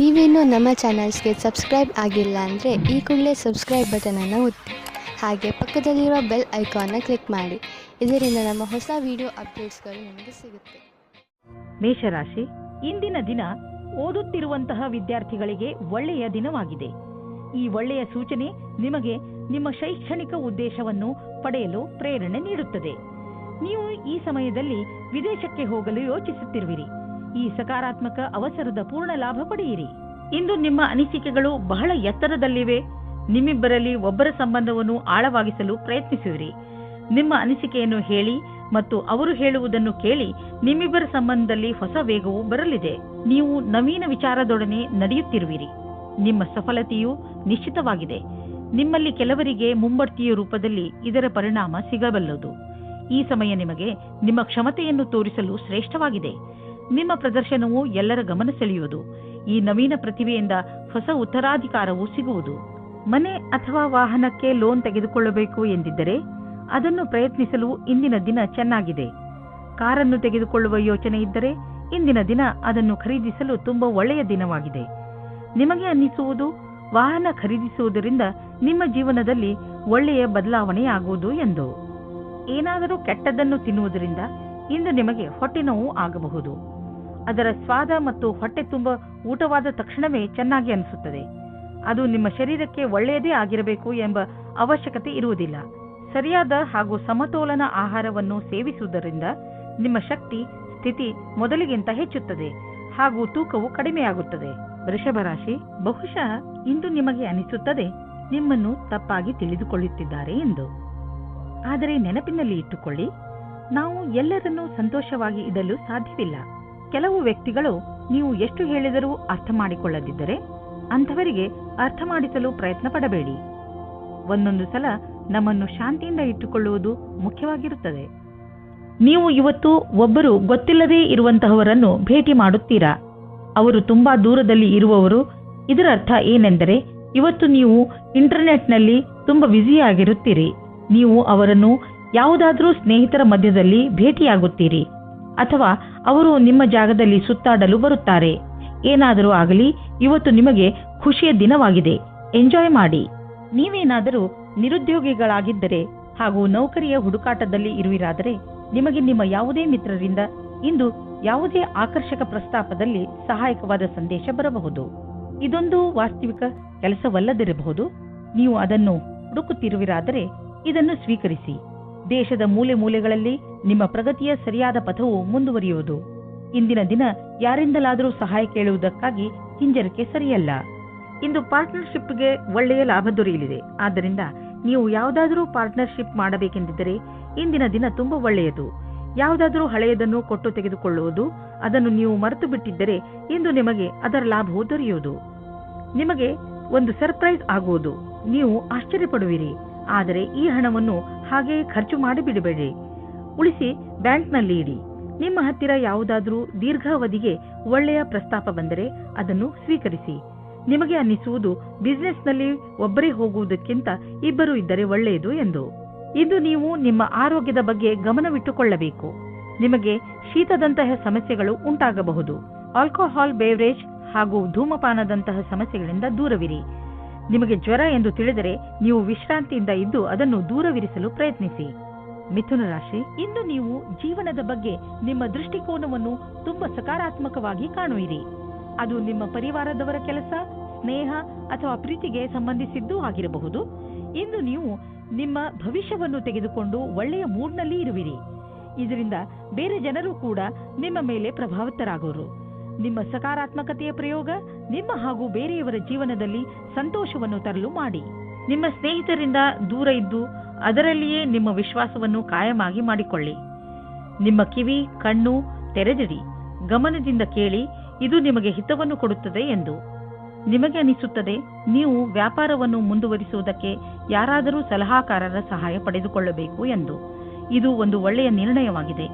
ನೀವೇನೂ ನಮ್ಮ ಚಾನಲ್ಸ್ಗೆ ಸಬ್ಸ್ಕ್ರೈಬ್ ಆಗಿಲ್ಲ ಅಂದರೆ ಈ ಕೂಡಲೇ ಸಬ್ಸ್ಕ್ರೈಬ್ ಬಟನನ್ನು ಒತ್ತಿ ಹಾಗೆ ಪಕ್ಕದಲ್ಲಿರೋ ಬೆಲ್ ಐಕಾನ್ನ ಕ್ಲಿಕ್ ಮಾಡಿ. ಇದರಿಂದ ನಮ್ಮ ಹೊಸ ವಿಡಿಯೋ ಅಪ್ಡೇಟ್ಸ್ಗಳು ನಿಮಗೆ ಸಿಗುತ್ತೆ. ಮೇಷರಾಶಿ, ಇಂದಿನ ದಿನ ಓದುತ್ತಿರುವಂತಹ ವಿದ್ಯಾರ್ಥಿಗಳಿಗೆ ಒಳ್ಳೆಯ ದಿನವಾಗಿದೆ. ಈ ಒಳ್ಳೆಯ ಸೂಚನೆ ನಿಮಗೆ ನಿಮ್ಮ ಶೈಕ್ಷಣಿಕ ಉದ್ದೇಶವನ್ನು ಪಡೆಯಲು ಪ್ರೇರಣೆ ನೀಡುತ್ತದೆ. ನೀವು ಈ ಸಮಯದಲ್ಲಿ ವಿದೇಶಕ್ಕೆ ಹೋಗಲು ಯೋಚಿಸುತ್ತಿರುವಿರಿ. ಈ ಸಕಾರಾತ್ಮಕ ಅವಸರದ ಪೂರ್ಣ ಲಾಭ ಪಡೆಯಿರಿ. ಇಂದು ನಿಮ್ಮ ಅನಿಸಿಕೆಗಳು ಬಹಳ ಎತ್ತರದಲ್ಲಿವೆ. ನಿಮ್ಮಿಬ್ಬರಲ್ಲಿ ಒಬ್ಬರ ಸಂಬಂಧವನ್ನು ಆಳವಾಗಿಸಲು ಪ್ರಯತ್ನಿಸುವಿರಿ. ನಿಮ್ಮ ಅನಿಸಿಕೆಯನ್ನು ಹೇಳಿ ಮತ್ತು ಅವರು ಹೇಳುವುದನ್ನು ಕೇಳಿ ನಿಮ್ಮಿಬ್ಬರ ಸಂಬಂಧದಲ್ಲಿ ಹೊಸ ವೇಗವು ಬರಲಿದೆ. ನೀವು ನವೀನ ವಿಚಾರದೊಡನೆ ನಡೆಯುತ್ತಿರುವಿರಿ. ನಿಮ್ಮ ಸಫಲತೆಯು ನಿಶ್ಚಿತವಾಗಿದೆ. ನಿಮ್ಮಲ್ಲಿ ಕೆಲವರಿಗೆ ಮುಂಬಡ್ತಿಯ ರೂಪದಲ್ಲಿ ಇದರ ಪರಿಣಾಮ ಸಿಗಬಲ್ಲದು. ಈ ಸಮಯ ನಿಮಗೆ ನಿಮ್ಮ ಕ್ಷಮತೆಯನ್ನು ತೋರಿಸಲು ಶ್ರೇಷ್ಠವಾಗಿದೆ. ನಿಮ್ಮ ಪ್ರದರ್ಶನವು ಎಲ್ಲರ ಗಮನ ಸೆಳೆಯುವುದು. ಈ ನವೀನ ಪ್ರತಿಭೆಯಿಂದ ಹೊಸ ಉತ್ತರಾಧಿಕಾರವು ಸಿಗುವುದು. ಮನೆ ಅಥವಾ ವಾಹನಕ್ಕೆ ಲೋನ್ ತೆಗೆದುಕೊಳ್ಳಬೇಕು ಎಂದಿದ್ದರೆ ಅದನ್ನು ಪ್ರಯತ್ನಿಸಲು ಇಂದಿನ ದಿನ ಚೆನ್ನಾಗಿದೆ. ಕಾರನ್ನು ತೆಗೆದುಕೊಳ್ಳುವ ಯೋಚನೆ ಇದ್ದರೆ ಇಂದಿನ ದಿನ ಅದನ್ನು ಖರೀದಿಸಲು ತುಂಬಾ ಒಳ್ಳೆಯ ದಿನವಾಗಿದೆ. ನಿಮಗೆ ಅನ್ನಿಸುವುದು ವಾಹನ ಖರೀದಿಸುವುದರಿಂದ ನಿಮ್ಮ ಜೀವನದಲ್ಲಿ ಒಳ್ಳೆಯ ಬದಲಾವಣೆಯಾಗುವುದು ಎಂದು. ಏನಾದರೂ ಕೆಟ್ಟದ್ದನ್ನು ತಿನ್ನುವುದರಿಂದ ಇಂದು ನಿಮಗೆ ಹೊಟ್ಟೆ ನೋವು ಆಗಬಹುದು. ಅದರ ಸ್ವಾದ ಮತ್ತು ಹೊಟ್ಟೆ ತುಂಬ ಊಟವಾದ ತಕ್ಷಣವೇ ಚೆನ್ನಾಗಿ ಅನಿಸುತ್ತದೆ. ಅದು ನಿಮ್ಮ ಶರೀರಕ್ಕೆ ಒಳ್ಳೆಯದೇ ಆಗಿರಬೇಕು ಎಂಬ ಅವಶ್ಯಕತೆ ಇರುವುದಿಲ್ಲ. ಸರಿಯಾದ ಹಾಗೂ ಸಮತೋಲನ ಆಹಾರವನ್ನು ಸೇವಿಸುವುದರಿಂದ ನಿಮ್ಮ ಶಕ್ತಿ ಸ್ಥಿತಿ ಮೊದಲಿಗಿಂತ ಹೆಚ್ಚುತ್ತದೆ ಹಾಗೂ ತೂಕವು ಕಡಿಮೆಯಾಗುತ್ತದೆ. ವೃಷಭ ರಾಶಿ, ಬಹುಶಃ ಇಂದು ನಿಮಗೆ ಅನಿಸುತ್ತದೆ ನಿಮ್ಮನ್ನು ತಪ್ಪಾಗಿ ತಿಳಿದುಕೊಳ್ಳುತ್ತಿದ್ದಾರೆ ಎಂದು. ಆದರೆ ನೆನಪಿನಲ್ಲಿ ಇಟ್ಟುಕೊಳ್ಳಿ, ನಾವು ಎಲ್ಲರನ್ನೂ ಸಂತೋಷವಾಗಿ ಇಡಲು ಸಾಧ್ಯವಿಲ್ಲ. ಕೆಲವು ವ್ಯಕ್ತಿಗಳು ನೀವು ಎಷ್ಟು ಹೇಳಿದರೂ ಅರ್ಥ ಮಾಡಿಕೊಳ್ಳದಿದ್ದರೆ ಅಂಥವರಿಗೆ ಅರ್ಥ ಮಾಡಿಸಲು ಪ್ರಯತ್ನ ಪಡಬೇಡಿ. ಒಂದೊಂದು ಸಲ ನಮ್ಮನ್ನು ಶಾಂತಿಯಿಂದ ಇಟ್ಟುಕೊಳ್ಳುವುದು ಮುಖ್ಯವಾಗಿರುತ್ತದೆ. ನೀವು ಇವತ್ತು ಒಬ್ಬರು ಗೊತ್ತಿಲ್ಲದೇ ಇರುವಂತಹವರನ್ನು ಭೇಟಿ ಮಾಡುತ್ತೀರಾ. ಅವರು ತುಂಬಾ ದೂರದಲ್ಲಿ ಇರುವವರು. ಇದರ ಅರ್ಥ ಏನೆಂದರೆ ಇವತ್ತು ನೀವು ಇಂಟರ್ನೆಟ್ನಲ್ಲಿ ತುಂಬಾ ಬ್ಯುಸಿಯಾಗಿರುತ್ತೀರಿ. ನೀವು ಅವರನ್ನು ಯಾವುದಾದ್ರೂ ಸ್ನೇಹಿತರ ಮಧ್ಯದಲ್ಲಿ ಭೇಟಿಯಾಗುತ್ತೀರಿ ಅಥವಾ ಅವರು ನಿಮ್ಮ ಜಾಗದಲ್ಲಿ ಸುತ್ತಾಡಲು ಬರುತ್ತಾರೆ. ಏನಾದರೂ ಆಗಲಿ, ಇವತ್ತು ನಿಮಗೆ ಖುಷಿಯ ದಿನವಾಗಿದೆ. ಎಂಜಾಯ್ ಮಾಡಿ. ನೀವೇನಾದರೂ ನಿರುದ್ಯೋಗಿಗಳಾಗಿದ್ದರೆ ಹಾಗೂ ನೌಕರಿಯ ಹುಡುಕಾಟದಲ್ಲಿ ಇರುವಿರಾದರೆ ನಿಮಗೆ ನಿಮ್ಮ ಯಾವುದೇ ಮಿತ್ರರಿಂದ ಇಂದು ಯಾವುದೇ ಆಕರ್ಷಕ ಪ್ರಸ್ತಾಪದಲ್ಲಿ ಸಹಾಯಕವಾದ ಸಂದೇಶ ಬರಬಹುದು. ಇದೊಂದು ವಾಸ್ತವಿಕ ಕೆಲಸವಲ್ಲದಿರಬಹುದು. ನೀವು ಅದನ್ನು ಹುಡುಕುತ್ತಿರುವಿರಾದರೆ ಇದನ್ನು ಸ್ವೀಕರಿಸಿ. ದೇಶದ ಮೂಲೆ ಮೂಲೆಗಳಲ್ಲಿ ನಿಮ್ಮ ಪ್ರಗತಿಯ ಸರಿಯಾದ ಪಥವು ಮುಂದುವರಿಯುವುದು. ಇಂದಿನ ದಿನ ಯಾರಿಂದಲಾದರೂ ಸಹಾಯ ಕೇಳುವುದಕ್ಕಾಗಿ ಹಿಂಜರಿಕೆ ಸರಿಯಲ್ಲ. ಇಂದು ಪಾರ್ಟ್ನರ್ಶಿಪ್ಗೆ ಒಳ್ಳೆಯ ಲಾಭ ದೊರೆಯಲಿದೆ. ಆದ್ದರಿಂದ ನೀವು ಯಾವುದಾದರೂ ಪಾರ್ಟ್ನರ್ಶಿಪ್ ಮಾಡಬೇಕೆಂದಿದ್ದರೆ ಇಂದಿನ ದಿನ ತುಂಬಾ ಒಳ್ಳೆಯದು. ಯಾವುದಾದರೂ ಹಳೆಯದನ್ನು ಕೊಟ್ಟು ತೆಗೆದುಕೊಳ್ಳುವುದು, ಅದನ್ನು ನೀವು ಮರೆತು ಬಿಟ್ಟಿದ್ದರೆ ಇಂದು ನಿಮಗೆ ಅದರ ಲಾಭವು ದೊರೆಯುವುದು. ನಿಮಗೆ ಒಂದು ಸರ್ಪ್ರೈಸ್ ಆಗುವುದು. ನೀವು ಆಶ್ಚರ್ಯಪಡುವಿರಿ. ಆದರೆ ಈ ಹಣವನ್ನು ಹಾಗೆಯೇ ಖರ್ಚು ಮಾಡಿಬಿಡಬೇಡಿ. ಉಳಿಸಿ ಬ್ಯಾಂಕ್ನಲ್ಲಿ ಇಡಿ. ನಿಮ್ಮ ಹತ್ತಿರ ಯಾವುದಾದರೂ ದೀರ್ಘಾವಧಿಗೆ ಒಳ್ಳೆಯ ಪ್ರಸ್ತಾಪ ಬಂದರೆ ಅದನ್ನು ಸ್ವೀಕರಿಸಿ. ನಿಮಗೆ ಅನ್ನಿಸುವುದು ಬಿಸಿನೆಸ್ನಲ್ಲಿ ಒಬ್ಬರೇ ಹೋಗುವುದಕ್ಕಿಂತ ಇಬ್ಬರು ಇದ್ದರೆ ಒಳ್ಳೆಯದು ಎಂದು. ಇಂದು ನೀವು ನಿಮ್ಮ ಆರೋಗ್ಯದ ಬಗ್ಗೆ ಗಮನವಿಟ್ಟುಕೊಳ್ಳಬೇಕು. ನಿಮಗೆ ಶೀತದಂತಹ ಸಮಸ್ಯೆಗಳು ಉಂಟಾಗಬಹುದು. ಆಲ್ಕೋಹಾಲ್ ಬೇವರೇಜ್ ಹಾಗೂ ಧೂಮಪಾನದಂತಹ ಸಮಸ್ಯೆಗಳಿಂದ ದೂರವಿರಿ. ನಿಮಗೆ ಜ್ವರ ಎಂದು ತಿಳಿದರೆ ನೀವು ವಿಶ್ರಾಂತಿಯಿಂದ ಇದ್ದು ಅದನ್ನು ದೂರವಿರಿಸಲು ಪ್ರಯತ್ನಿಸಿ. ಮಿಥುನ ರಾಶಿ, ಇಂದು ನೀವು ಜೀವನದ ಬಗ್ಗೆ ನಿಮ್ಮ ದೃಷ್ಟಿಕೋನವನ್ನು ತುಂಬಾ ಸಕಾರಾತ್ಮಕವಾಗಿ ಕಾಣುವಿರಿ. ಅದು ನಿಮ್ಮ ಪರಿವಾರದವರ ಕೆಲಸ, ಸ್ನೇಹ ಅಥವಾ ಪ್ರೀತಿಗೆ ಸಂಬಂಧಿಸಿದ್ದೂ ಆಗಿರಬಹುದು. ಇಂದು ನೀವು ನಿಮ್ಮ ಭವಿಷ್ಯವನ್ನು ತೆಗೆದುಕೊಂಡು ಒಳ್ಳೆಯ ಮೂಡ್ನಲ್ಲಿ ಇರುವಿರಿ. ಇದರಿಂದ ಬೇರೆ ಜನರು ಕೂಡ ನಿಮ್ಮ ಮೇಲೆ ಪ್ರಭಾವಿತರಾಗುವರು. ನಿಮ್ಮ ಸಕಾರಾತ್ಮಕತೆಯ ಪ್ರಯೋಗ ನಿಮ್ಮ ಹಾಗೂ ಬೇರೆಯವರ ಜೀವನದಲ್ಲಿ ಸಂತೋಷವನ್ನು ತರಲು ಮಾಡಿ. ನಿಮ್ಮ ಸ್ನೇಹಿತರಿಂದ ದೂರ ಇದ್ದು ಅದರಲ್ಲಿಯೇ ನಿಮ್ಮ ವಿಶ್ವಾಸವನ್ನು ಕಾಯಮಾಗಿ ಮಾಡಿಕೊಳ್ಳಿ. ನಿಮ್ಮ ಕಿವಿ ಕಣ್ಣು ತೆರೆದಿಡಿ. ಗಮನದಿಂದ ಕೇಳಿ. ಇದು ನಿಮಗೆ ಹಿತವನ್ನು ಕೊಡುತ್ತದೆ ಎಂದು. ನಿಮಗೆ ಅನಿಸುತ್ತದೆ ನೀವು ವ್ಯಾಪಾರವನ್ನು ಮುಂದುವರಿಸುವುದಕ್ಕೆ ಯಾರಾದರೂ ಸಲಹಾಕಾರರ ಸಹಾಯ ಪಡೆದುಕೊಳ್ಳಬೇಕು ಎಂದು. ಇದು ಒಂದು ಒಳ್ಳೆಯ ನಿರ್ಣಯವಾಗಿದೆ.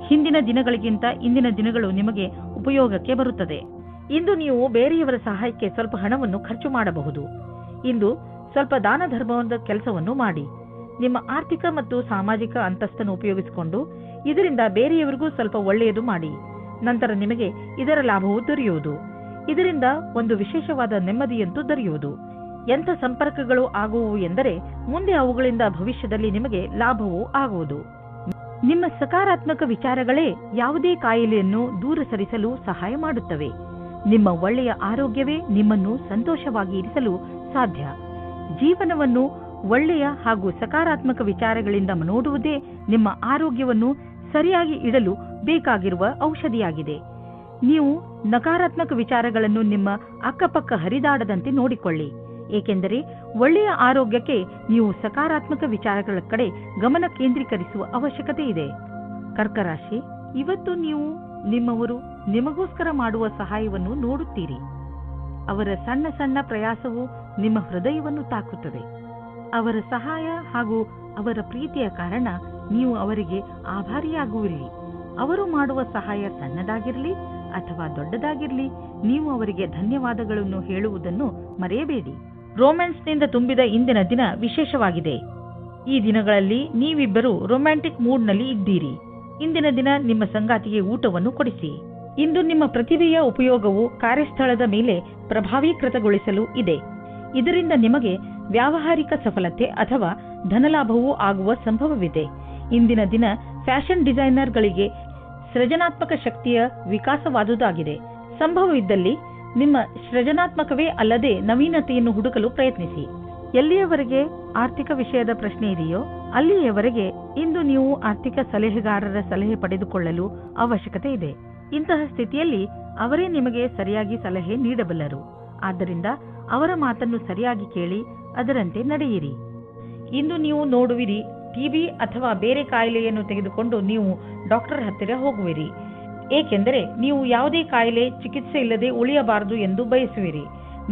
ಹಿಂದಿನ ದಿನಗಳಿಗಿಂತ ಇಂದಿನ ದಿನಗಳು ನಿಮಗೆ ಉಪಯೋಗಕ್ಕೆ ಬರುತ್ತದೆ. ಇಂದು ನೀವು ಬೇರೆಯವರ ಸಹಾಯಕ್ಕೆ ಸ್ವಲ್ಪ ಹಣವನ್ನು ಖರ್ಚು ಮಾಡಬಹುದು. ಇಂದು ಸ್ವಲ್ಪ ದಾನ ಧರ್ಮದ ಕೆಲಸವನ್ನು ಮಾಡಿ. ನಿಮ್ಮ ಆರ್ಥಿಕ ಮತ್ತು ಸಾಮಾಜಿಕ ಅಂತಸ್ತನ್ನು ಉಪಯೋಗಿಸಿಕೊಂಡು ಇದರಿಂದ ಬೇರೆಯವರಿಗೂ ಸ್ವಲ್ಪ ಒಳ್ಳೆಯದು ಮಾಡಿ. ನಂತರ ನಿಮಗೆ ಇದರ ಲಾಭವು ದೊರೆಯುವುದು. ಇದರಿಂದ ಒಂದು ವಿಶೇಷವಾದ ನೆಮ್ಮದಿಯಂತೂ ದೊರೆಯುವುದು. ಎಂಥ ಸಂಪರ್ಕಗಳು ಆಗುವು ಎಂದರೆ ಮುಂದೆ ಅವುಗಳಿಂದ ಭವಿಷ್ಯದಲ್ಲಿ ನಿಮಗೆ ಲಾಭವೂ ಆಗುವುದು. ನಿಮ್ಮ ಸಕಾರಾತ್ಮಕ ವಿಚಾರಗಳೇ ಯಾವುದೇ ಕಾಯಿಲೆಯನ್ನು ದೂರ ಸರಿಸಲು ಸಹಾಯ ಮಾಡುತ್ತವೆ. ನಿಮ್ಮ ಒಳ್ಳೆಯ ಆರೋಗ್ಯವೇ ನಿಮ್ಮನ್ನು ಸಂತೋಷವಾಗಿ ಇರಿಸಲು ಸಾಧ್ಯ. ಜೀವನವನ್ನು ಒಳ್ಳೆಯ ಹಾಗೂ ಸಕಾರಾತ್ಮಕ ವಿಚಾರಗಳಿಂದ ನೋಡುವುದೇ ನಿಮ್ಮ ಆರೋಗ್ಯವನ್ನು ಸರಿಯಾಗಿ ಇಡಲು ಬೇಕಾಗಿರುವ ಔಷಧಿಯಾಗಿದೆ. ನೀವು ನಕಾರಾತ್ಮಕ ವಿಚಾರಗಳನ್ನು ನಿಮ್ಮ ಅಕ್ಕಪಕ್ಕ ಹರಿದಾಡದಂತೆ ನೋಡಿಕೊಳ್ಳಿ. ಏಕೆಂದರೆ ಒಳ್ಳೆಯ ಆರೋಗ್ಯಕ್ಕೆ ನೀವು ಸಕಾರಾತ್ಮಕ ವಿಚಾರಗಳ ಕಡೆ ಗಮನ ಕೇಂದ್ರೀಕರಿಸುವ ಅವಶ್ಯಕತೆ ಇದೆ. ಕರ್ಕರಾಶಿ, ಇವತ್ತು ನೀವು ನಿಮ್ಮವರು ನಿಮಗೋಸ್ಕರ ಮಾಡುವ ಸಹಾಯವನ್ನು ನೋಡುತ್ತೀರಿ. ಅವರ ಸಣ್ಣ ಸಣ್ಣ ಪ್ರಯಾಸವು ನಿಮ್ಮ ಹೃದಯವನ್ನು ತಾಕುತ್ತದೆ. ಅವರ ಸಹಾಯ ಹಾಗೂ ಅವರ ಪ್ರೀತಿಯ ಕಾರಣ ನೀವು ಅವರಿಗೆ ಆಭಾರಿಯಾಗುವಿರಿ. ಅವರು ಮಾಡುವ ಸಹಾಯ ಸಣ್ಣದಾಗಿರಲಿ ಅಥವಾ ದೊಡ್ಡದಾಗಿರಲಿ, ನೀವು ಅವರಿಗೆ ಧನ್ಯವಾದಗಳನ್ನು ಹೇಳುವುದನ್ನು ಮರೆಯಬೇಡಿ. ರೊಮ್ಯಾನ್ಸ್ನಿಂದ ತುಂಬಿದ ಇಂದಿನ ದಿನ ವಿಶೇಷವಾಗಿದೆ. ಈ ದಿನಗಳಲ್ಲಿ ನೀವಿಬ್ಬರು ರೊಮ್ಯಾಂಟಿಕ್ ಮೂಡ್ನಲ್ಲಿ ಇದ್ದೀರಿ. ಇಂದಿನ ದಿನ ನಿಮ್ಮ ಸಂಗಾತಿಗೆ ಊಟವನ್ನು ಕೊಡಿಸಿ. ಇಂದು ನಿಮ್ಮ ಪ್ರತಿಭೆಯ ಉಪಯೋಗವು ಕಾರ್ಯಸ್ಥಳದ ಮೇಲೆ ಪ್ರಭಾವೀಕೃತಗೊಳಿಸಲು ಇದೆ. ಇದರಿಂದ ನಿಮಗೆ ವ್ಯಾವಹಾರಿಕ ಸಫಲತೆ ಅಥವಾ ಧನಲಾಭವೂ ಆಗುವ ಸಂಭವವಿದೆ. ಇಂದಿನ ದಿನ ಫ್ಯಾಷನ್ ಡಿಸೈನರ್ಗಳಿಗೆ ಸೃಜನಾತ್ಮಕ ಶಕ್ತಿಯ ವಿಕಾಸವಾದುದಾಗಿದೆ. ಸಂಭವವಿದ್ದಲ್ಲಿ ನಿಮ್ಮ ಸೃಜನಾತ್ಮಕವೇ ಅಲ್ಲದೆ ನವೀನತೆಯನ್ನು ಹುಡುಕಲು ಪ್ರಯತ್ನಿಸಿ. ಎಲ್ಲಿಯವರೆಗೆ ಆರ್ಥಿಕ ವಿಷಯದ ಪ್ರಶ್ನೆ ಇದೆಯೋ ಅಲ್ಲಿಯವರೆಗೆ ಇಂದು ನೀವು ಆರ್ಥಿಕ ಸಲಹೆಗಾರರ ಸಲಹೆ ಪಡೆದುಕೊಳ್ಳಲು ಅವಶ್ಯಕತೆ ಇದೆ. ಇಂತಹ ಸ್ಥಿತಿಯಲ್ಲಿ ಅವರೇ ನಿಮಗೆ ಸರಿಯಾಗಿ ಸಲಹೆ ನೀಡಬಲ್ಲರು. ಆದ್ದರಿಂದ ಅವರ ಮಾತನ್ನು ಸರಿಯಾಗಿ ಕೇಳಿ ಅದರಂತೆ ನಡೆಯಿರಿ. ಇಂದು ನೀವು ನೋಡುವಿರಿ, ಟಿಬಿ ಅಥವಾ ಬೇರೆ ಕಾಯಿಲೆಯನ್ನು ತೆಗೆದುಕೊಂಡು ನೀವು ಡಾಕ್ಟರ್ ಹತ್ತಿರ ಹೋಗುವಿರಿ. ಏಕೆಂದರೆ ನೀವು ಯಾವುದೇ ಕಾಯಿಲೆ ಚಿಕಿತ್ಸೆ ಇಲ್ಲದೆ ಉಳಿಯಬಾರದು ಎಂದು ಬಯಸುವಿರಿ.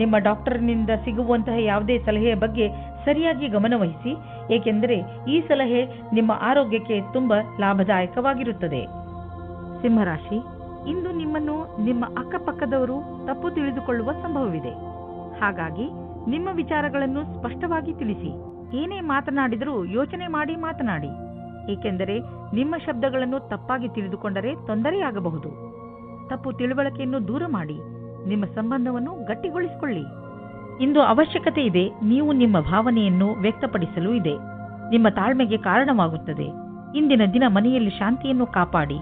ನಿಮ್ಮ ಡಾಕ್ಟರ್ನಿಂದ ಸಿಗುವಂತಹ ಯಾವುದೇ ಸಲಹೆಯ ಬಗ್ಗೆ ಸರಿಯಾಗಿ ಗಮನವಹಿಸಿ, ಏಕೆಂದರೆ ಈ ಸಲಹೆ ನಿಮ್ಮ ಆರೋಗ್ಯಕ್ಕೆ ತುಂಬಾ ಲಾಭದಾಯಕವಾಗಿರುತ್ತದೆ. ಸಿಂಹರಾಶಿ, ಇಂದು ನಿಮ್ಮನ್ನು ನಿಮ್ಮ ಅಕ್ಕಪಕ್ಕದವರು ತಪ್ಪು ತಿಳಿದುಕೊಳ್ಳುವ ಸಂಭವವಿದೆ. ಹಾಗಾಗಿ ನಿಮ್ಮ ವಿಚಾರಗಳನ್ನು ಸ್ಪಷ್ಟವಾಗಿ ತಿಳಿಸಿ. ಏನೇ ಮಾತನಾಡಿದರೂ ಯೋಚನೆ ಮಾಡಿ ಮಾತನಾಡಿ. ಏಕೆಂದರೆ ನಿಮ್ಮ ಶಬ್ದಗಳನ್ನು ತಪ್ಪಾಗಿ ತಿಳಿದುಕೊಂಡರೆ ತೊಂದರೆಯಾಗಬಹುದು. ತಪ್ಪು ತಿಳುವಳಿಕೆಯನ್ನು ದೂರ ಮಾಡಿ ನಿಮ್ಮ ಸಂಬಂಧವನ್ನು ಗಟ್ಟಿಗೊಳಿಸಿಕೊಳ್ಳಿ. ಇಂದು ಅವಶ್ಯಕತೆ ಇದೆ. ನೀವು ನಿಮ್ಮ ಭಾವನೆಯನ್ನು ವ್ಯಕ್ತಪಡಿಸಲು ಇದೆ. ನಿಮ್ಮ ತಾಳ್ಮೆಗೆ ಕಾರಣವಾಗುತ್ತದೆ. ಇಂದಿನ ದಿನ ಮನೆಯಲ್ಲಿ ಶಾಂತಿಯನ್ನು ಕಾಪಾಡಿ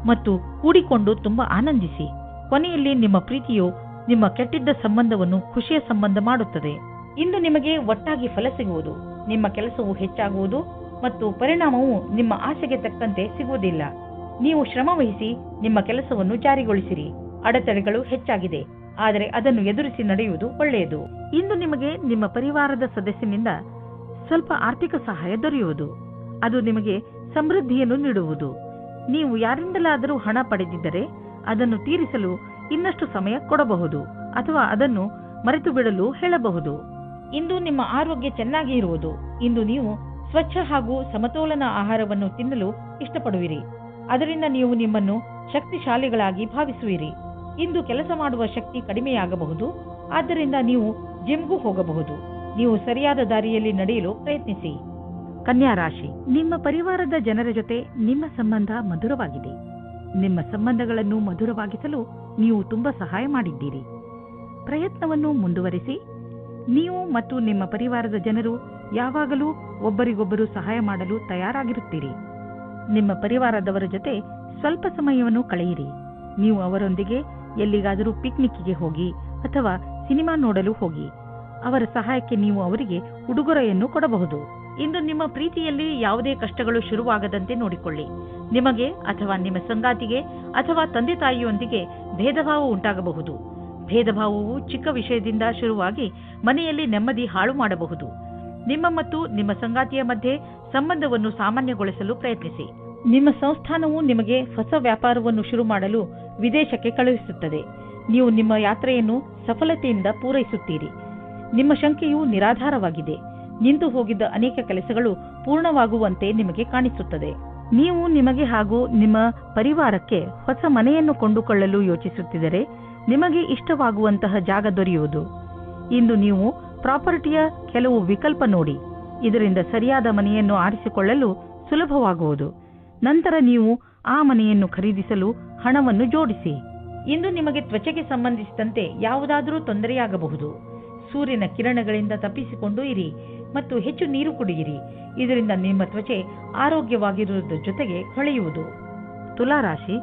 ಮತ್ತು ಕೂಡಿಕೊಂಡು ತುಂಬಾ ಆನಂದಿಸಿ. ಕೊನೆಯಲ್ಲಿ ನಿಮ್ಮ ಪ್ರೀತಿಯು ನಿಮ್ಮ ಕೆಟ್ಟಿದ್ದ ಸಂಬಂಧವನ್ನು ಖುಷಿಯ ಸಂಬಂಧ ಮಾಡುತ್ತದೆ. ಇಂದು ನಿಮಗೆ ಒಟ್ಟಾಗಿ ಫಲ ಸಿಗುವುದು. ನಿಮ್ಮ ಕೆಲಸವು ಹೆಚ್ಚಾಗುವುದು ಮತ್ತು ಪರಿಣಾಮವು ನಿಮ್ಮ ಆಸೆಗೆ ತಕ್ಕಂತೆ ಸಿಗುವುದಿಲ್ಲ. ನೀವು ಶ್ರಮ ವಹಿಸಿ ನಿಮ್ಮ ಕೆಲಸವನ್ನು ಜಾರಿಗೊಳಿಸಿರಿ. ಅಡೆತಡೆಗಳು ಹೆಚ್ಚಾಗಿದೆ, ಆದರೆ ಅದನ್ನು ಎದುರಿಸಿ ನಡೆಯುವುದು ಒಳ್ಳೆಯದು. ಇಂದು ನಿಮಗೆ ನಿಮ್ಮ ಪರಿವಾರದ ಸದಸ್ಯನಿಂದ ಸ್ವಲ್ಪ ಆರ್ಥಿಕ ಸಹಾಯ ದೊರೆಯುವುದು. ಅದು ನಿಮಗೆ ಸಮೃದ್ಧಿಯನ್ನು ನೀಡುವುದು. ನೀವು ಯಾರಿಂದಲಾದರೂ ಹಣ ಪಡೆದಿದ್ದರೆ ಅದನ್ನು ತೀರಿಸಲು ಇನ್ನಷ್ಟು ಸಮಯ ಕೊಡಬಹುದು ಅಥವಾ ಅದನ್ನು ಮರೆತು ಬಿಡಲು ಹೇಳಬಹುದು. ಇಂದು ನಿಮ್ಮ ಆರೋಗ್ಯ ಚೆನ್ನಾಗಿ ಇರುವುದು. ಇಂದು ನೀವು ಸ್ವಚ್ಛ ಹಾಗೂ ಸಮತೋಲನ ಆಹಾರವನ್ನು ತಿನ್ನಲು ಇಷ್ಟಪಡುವಿರಿ. ಅದರಿಂದ ನೀವು ನಿಮ್ಮನ್ನು ಶಕ್ತಿಶಾಲಿಗಳಾಗಿ ಭಾವಿಸುವಿರಿ. ಇಂದು ಕೆಲಸ ಮಾಡುವ ಶಕ್ತಿ ಕಡಿಮೆಯಾಗಬಹುದು, ಆದ್ದರಿಂದ ನೀವು ಜಿಮ್ಗೂ ಹೋಗಬಹುದು. ನೀವು ಸರಿಯಾದ ದಾರಿಯಲ್ಲಿ ನಡೆಯಲು ಪ್ರಯತ್ನಿಸಿ. ಕನ್ಯಾ ರಾಶಿ, ನಿಮ್ಮ ಪರಿವಾರದ ಜನರ ಜೊತೆ ನಿಮ್ಮ ಸಂಬಂಧ ಮಧುರವಾಗಿದೆ. ನಿಮ್ಮ ಸಂಬಂಧಗಳನ್ನು ಮಧುರವಾಗಿಸಲು ನೀವು ತುಂಬಾ ಸಹಾಯ ಮಾಡಿದ್ದೀರಿ. ಪ್ರಯತ್ನವನ್ನು ಮುಂದುವರಿಸಿ. ನೀವು ಮತ್ತು ನಿಮ್ಮ ಪರಿವಾರದ ಜನರು ಯಾವಾಗಲೂ ಒಬ್ಬರಿಗೊಬ್ಬರು ಸಹಾಯ ಮಾಡಲು ತಯಾರಾಗಿರುತ್ತೀರಿ. ನಿಮ್ಮ ಪರಿವಾರದವರ ಜೊತೆ ಸ್ವಲ್ಪ ಸಮಯವನ್ನು ಕಳೆಯಿರಿ. ನೀವು ಅವರೊಂದಿಗೆ ಎಲ್ಲಿಗಾದರೂ ಪಿಕ್ನಿಕ್ಗೆ ಹೋಗಿ ಅಥವಾ ಸಿನಿಮಾ ನೋಡಲು ಹೋಗಿ. ಅವರ ಸಹಾಯಕ್ಕೆ ನೀವು ಅವರಿಗೆ ಉಡುಗೊರೆಯನ್ನು ಕೊಡಬಹುದು. ಇಂದು ನಿಮ್ಮ ಪ್ರೀತಿಯಲ್ಲಿ ಯಾವುದೇ ಕಷ್ಟಗಳು ಶುರುವಾಗದಂತೆ ನೋಡಿಕೊಳ್ಳಿ. ನಿಮಗೆ ಅಥವಾ ನಿಮ್ಮ ಸಂಗಾತಿಗೆ ಅಥವಾ ತಂದೆ ತಾಯಿಯೊಂದಿಗೆ ಭೇದಭಾವ ಉಂಟಾಗಬಹುದು. ಭೇದಭಾವವು ಚಿಕ್ಕ ವಿಷಯದಿಂದ ಶುರುವಾಗಿ ಮನೆಯಲ್ಲಿ ನೆಮ್ಮದಿ ಹಾಳು ಮಾಡಬಹುದು. ನಿಮ್ಮ ಮತ್ತು ನಿಮ್ಮ ಸಂಗಾತಿಯ ಮಧ್ಯೆ ಸಂಬಂಧವನ್ನು ಸಾಮಾನ್ಯಗೊಳಿಸಲು ಪ್ರಯತ್ನಿಸಿ. ನಿಮ್ಮ ಸಂಸ್ಥಾನವು ನಿಮಗೆ ಹೊಸ ವ್ಯಾಪಾರವನ್ನು ಶುರು ಮಾಡಲು ವಿದೇಶಕ್ಕೆ ಕಳುಹಿಸುತ್ತದೆ. ನೀವು ನಿಮ್ಮ ಯಾತ್ರೆಯನ್ನು ಸಫಲತೆಯಿಂದ ಪೂರೈಸುತ್ತೀರಿ. ನಿಮ್ಮ ಶಂಕೆಯು ನಿರಾಧಾರವಾಗಿದೆ. ನಿಂತು ಹೋಗಿದ್ದ ಅನೇಕ ಕೆಲಸಗಳು ಪೂರ್ಣವಾಗುವಂತೆ ನಿಮಗೆ ಕಾಣಿಸುತ್ತದೆ. ನೀವು ನಿಮಗೆ ಹಾಗೂ ನಿಮ್ಮ ಪರಿವಾರಕ್ಕೆ ಹೊಸ ಮನೆಯನ್ನು ಕೊಂಡುಕೊಳ್ಳಲು ಯೋಚಿಸುತ್ತಿದ್ದರೆ ನಿಮಗೆ ಇಷ್ಟವಾಗುವಂತಹ ಜಾಗ ದೊರೆಯುವುದು. ಇಂದು ನೀವು ಪ್ರಾಪರ್ಟಿಯ ಕೆಲವು ವಿಕಲ್ಪ ನೋಡಿ. ಇದರಿಂದ ಸರಿಯಾದ ಮನೆಯನ್ನು ಆರಿಸಿಕೊಳ್ಳಲು ಸುಲಭವಾಗುವುದು. ನಂತರ ನೀವು ಆ ಮನೆಯನ್ನು ಖರೀದಿಸಲು ಹಣವನ್ನು ಜೋಡಿಸಿ. ಇಂದು ನಿಮಗೆ ತ್ವಚೆಗೆ ಸಂಬಂಧಿಸಿದಂತೆ ಯಾವುದಾದರೂ ತೊಂದರೆಯಾಗಬಹುದು. ಸೂರ್ಯನ ಕಿರಣಗಳಿಂದ ತಪ್ಪಿಸಿಕೊಂಡು ಇರಿ ಮತ್ತು ಹೆಚ್ಚು ನೀರು ಕುಡಿಯಿರಿ. ಇದರಿಂದ ನಿಮ್ಮ ತ್ವಚೆ ಆರೋಗ್ಯವಾಗಿರುವುದರ ಜೊತೆಗೆ ಹೊಳೆಯುವುದು. ತುಲಾರಾಶಿ,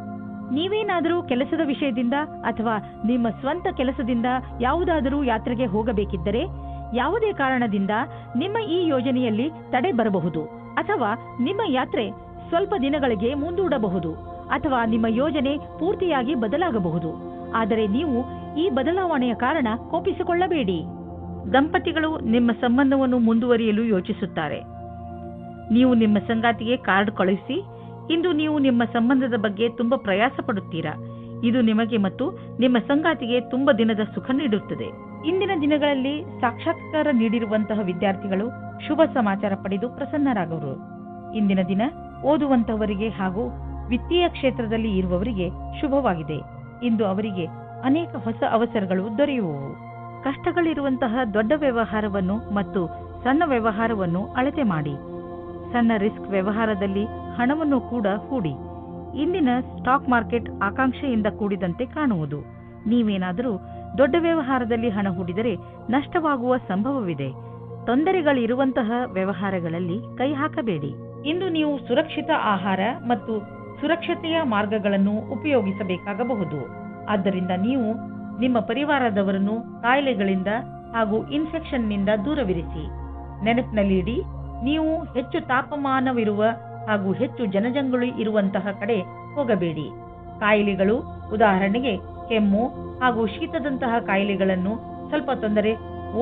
ನೀವೇನಾದರೂ ಕೆಲಸದ ವಿಷಯದಿಂದ ಅಥವಾ ನಿಮ್ಮ ಸ್ವಂತ ಕೆಲಸದಿಂದ ಯಾವುದಾದರೂ ಯಾತ್ರೆಗೆ ಹೋಗಬೇಕಿದ್ದರೆ ಯಾವುದೇ ಕಾರಣದಿಂದ ನಿಮ್ಮ ಈ ಯೋಜನೆಯಲ್ಲಿ ತಡೆ ಬರಬಹುದು ಅಥವಾ ನಿಮ್ಮ ಯಾತ್ರೆ ಸ್ವಲ್ಪ ದಿನಗಳಿಗೆ ಮುಂದೂಡಬಹುದು ಅಥವಾ ನಿಮ್ಮ ಯೋಜನೆ ಪೂರ್ತಿಯಾಗಿ ಬದಲಾಗಬಹುದು. ಆದರೆ ನೀವು ಈ ಬದಲಾವಣೆಯ ಕಾರಣ ಕೋಪಿಸಿಕೊಳ್ಳಬೇಡಿ. ದಂಪತಿಗಳು ನಿಮ್ಮ ಸಂಬಂಧವನ್ನು ಮುಂದುವರಿಯಲು ಯೋಚಿಸುತ್ತಾರೆ. ನೀವು ನಿಮ್ಮ ಸಂಗಾತಿಗೆ ಕಾರ್ಡ್ ಕಳುಹಿಸಿ. ಇಂದು ನೀವು ನಿಮ್ಮ ಸಂಬಂಧದ ಬಗ್ಗೆ ತುಂಬಾ ಪ್ರಯಾಸ ಪಡುತ್ತೀರಾ. ಇದು ನಿಮಗೆ ಮತ್ತು ನಿಮ್ಮ ಸಂಗಾತಿಗೆ ತುಂಬಾ ದಿನದ ಸುಖ ನೀಡುತ್ತದೆ. ಇಂದಿನ ದಿನಗಳಲ್ಲಿ ಸಾಕ್ಷಾತ್ಕಾರ ನೀಡಿರುವಂತಹ ವಿದ್ಯಾರ್ಥಿಗಳು ಶುಭ ಸಮಾಚಾರ ಪಡೆದು ಪ್ರಸನ್ನರಾಗುವರು. ಇಂದಿನ ದಿನ ಓದುವಂತಹವರಿಗೆ ಹಾಗೂ ವಿತ್ತೀಯ ಕ್ಷೇತ್ರದಲ್ಲಿ ಇರುವವರಿಗೆ ಶುಭವಾಗಿದೆ. ಇಂದು ಅವರಿಗೆ ಅನೇಕ ಹೊಸ ಅವಸರಗಳು ದೊರೆಯುವವು. ಕಷ್ಟಗಳಿರುವಂತಹ ದೊಡ್ಡ ವ್ಯವಹಾರವನ್ನು ಮತ್ತು ಸಣ್ಣ ವ್ಯವಹಾರವನ್ನು ಅಳತೆ ಮಾಡಿ. ಸಣ್ಣ ರಿಸ್ಕ್ ವ್ಯವಹಾರದಲ್ಲಿ ಹಣವನ್ನು ಕೂಡ ಹೂಡಿ. ಇಂದಿನ ಸ್ಟಾಕ್ ಮಾರ್ಕೆಟ್ ಆಕಾಂಕ್ಷೆಯಿಂದ ಕೂಡಿದಂತೆ ಕಾಣುವುದು. ನೀವೇನಾದರೂ ದೊಡ್ಡ ವ್ಯವಹಾರದಲ್ಲಿ ಹಣ ಹೂಡಿದರೆ ನಷ್ಟವಾಗುವ ಸಂಭವವಿದೆ. ತೊಂದರೆಗಳಿರುವಂತಹ ವ್ಯವಹಾರಗಳಲ್ಲಿ ಕೈ ಹಾಕಬೇಡಿ. ಇಂದು ನೀವು ಸುರಕ್ಷಿತ ಆಹಾರ ಮತ್ತು ಸುರಕ್ಷತೆಯ ಮಾರ್ಗಗಳನ್ನು ಉಪಯೋಗಿಸಬೇಕಾಗಬಹುದು. ಆದ್ದರಿಂದ ನೀವು ನಿಮ್ಮ ಪರಿವಾರದವರನ್ನು ಕಾಯಿಲೆಗಳಿಂದ ಹಾಗೂ ಇನ್ಫೆಕ್ಷನ್ನಿಂದ ದೂರವಿರಿಸಿ. ನೆನಪಿನಲ್ಲಿಡಿ, ನೀವು ಹೆಚ್ಚು ತಾಪಮಾನವಿರುವ ಹಾಗೂ ಹೆಚ್ಚು ಜನಜಂಗುಳಿ ಇರುವಂತಹ ಕಡೆ ಹೋಗಬೇಡಿ. ಕಾಯಿಲೆಗಳು, ಉದಾಹರಣೆಗೆ ಕೆಮ್ಮು ಹಾಗೂ ಶೀತದಂತಹ ಕಾಯಿಲೆಗಳನ್ನು ಸ್ವಲ್ಪ ತೊಂದರೆ